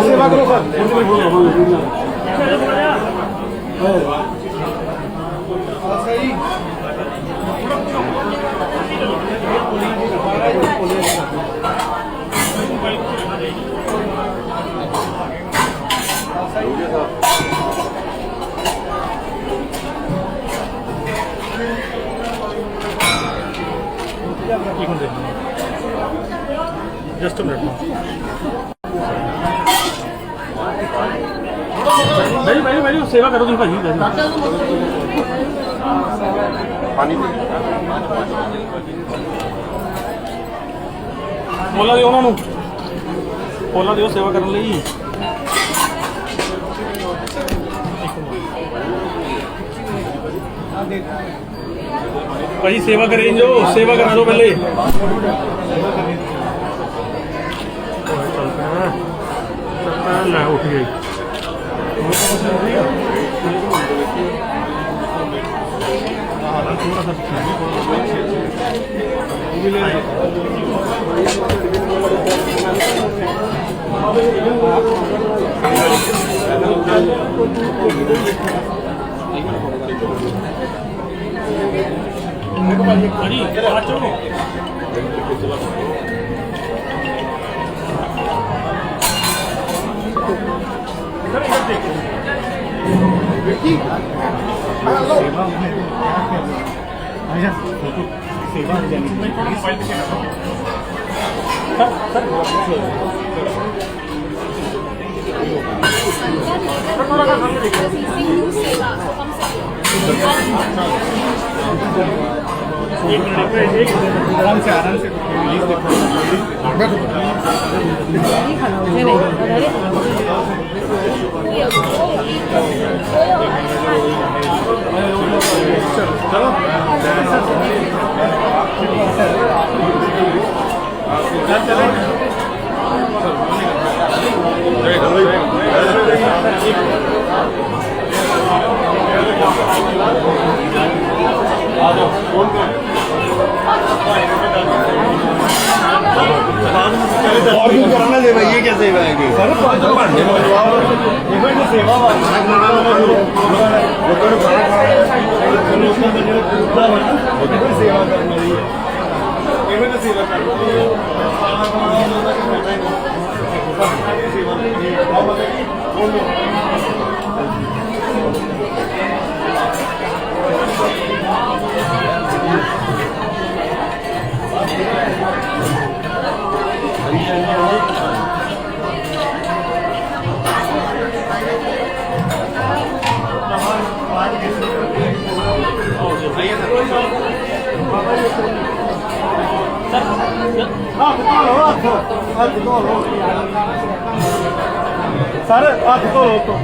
सेवा करो just minute भाई भाई सेवा करो तुम भाजी पानी बोला दिओ उन्होंने बोला दिओ सेवा करने ਲਈ भाई सेवा करें जो सेवा करा दो पहले ला उठ गई आराम से और भी कराना दे भाई ये क्या सेवा है कि सर भांडे में जवाब देखो ये सेवा वा लोगों को सेवा करने लिए केवल सेवा करने लिए सर हाथ धो लो तो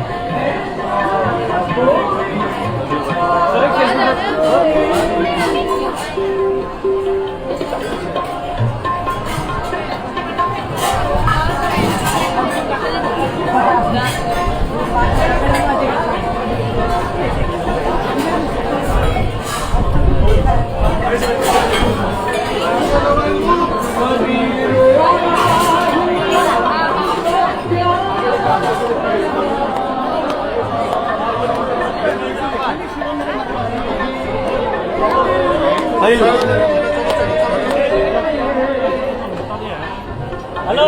हेलो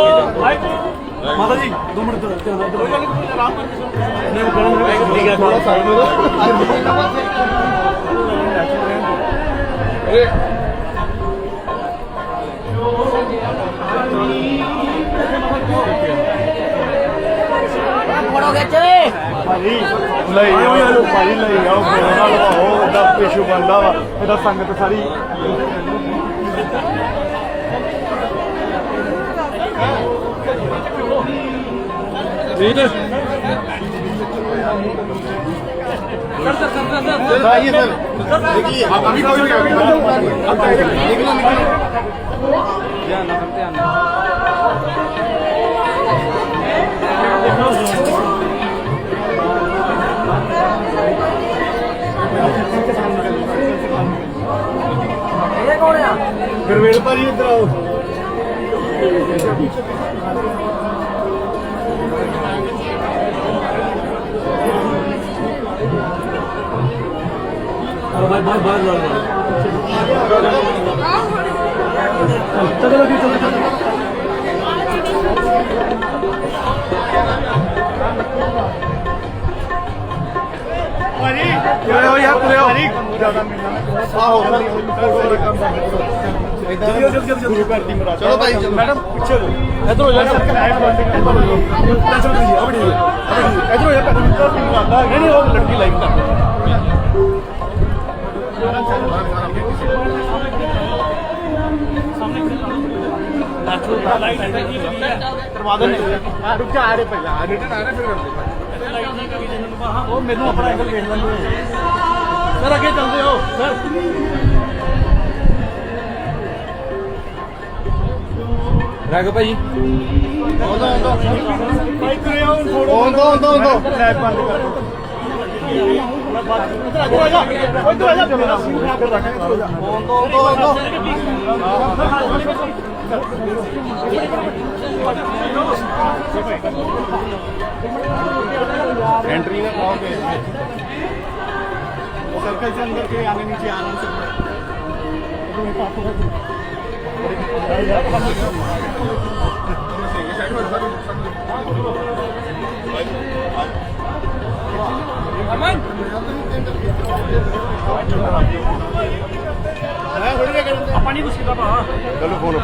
माता जी 2 मिनट आराम करके थोड़ा साइड में ਭਾਈ ਲਈ ਆਓ ਉਹ ਦਾ ਪੇਸ਼ੂ ਬਣਦਾ ਵਾ ਇਹਦਾ ਸੰਗਤ ਸਾਰੀ वीर सर आइए सर देखिए आप अभी कोई निकलो ध्यान ਗੁਰਵੇਲ ਭਾਜੀ ਇੱਧਰ ਆਓ भाई भाई बाहर चलो चलो ਭਾਜੀ ਤੁਰੇ ਹੋ ਯਾਰ ਤੁਰੇ ਹੋ ਜ਼ਿਆਦਾ ਆਹੋ ਗੁਰੂ ਘਰ ਦੀ ਮੁਰਾਦ ਚਲੋ ਭਾਈ ਮੈਡਮ ਪਿੱਛੇ ਹੋ ਇਧਰ ਹੋ ਜਾ ਇਧਰ ਹੋ ਜਾ ਨਹੀਂ ਨਹੀਂ ਉਹ ਲੜਕੀ ਲਾਈਕ ਕਰ ਕਰਵਾ ਦੇ ਰੁਕ ਜਾ ਆ ਰਹੇ ਪਹਿਲਾਂ ਰਿਟਰਨ ਆ ਰਹੇ ਫਿਰ ਉਹ ਮੈਨੂੰ ਆਪਣਾ ਐਂਗਲ ਵੇਖ ਲੈਂਦੇ ਸਰ ਅੱਗੇ ਚੱਲਦੇ ਹੋ ਸਰ राघव भाई ਆਉਂਦਾ ਭਾਈ ਤੁਰੇ ਆਉਂ ਥੋੜਾ ਆਉਂਦਾ ਲੈਬ ਬੰਦ ਕਰ ਇੱਧਰ ਆ ਜਾ ਮੇਰਾ ਸੀਨ ਖਰਾਬ ਕਰ ਰੱਖਾਂਗੇ ਆਉਂਦਾ एंट्री में पाओगे सर्कल से अंदर के आगे नीचे आराम से पानी चलो फोन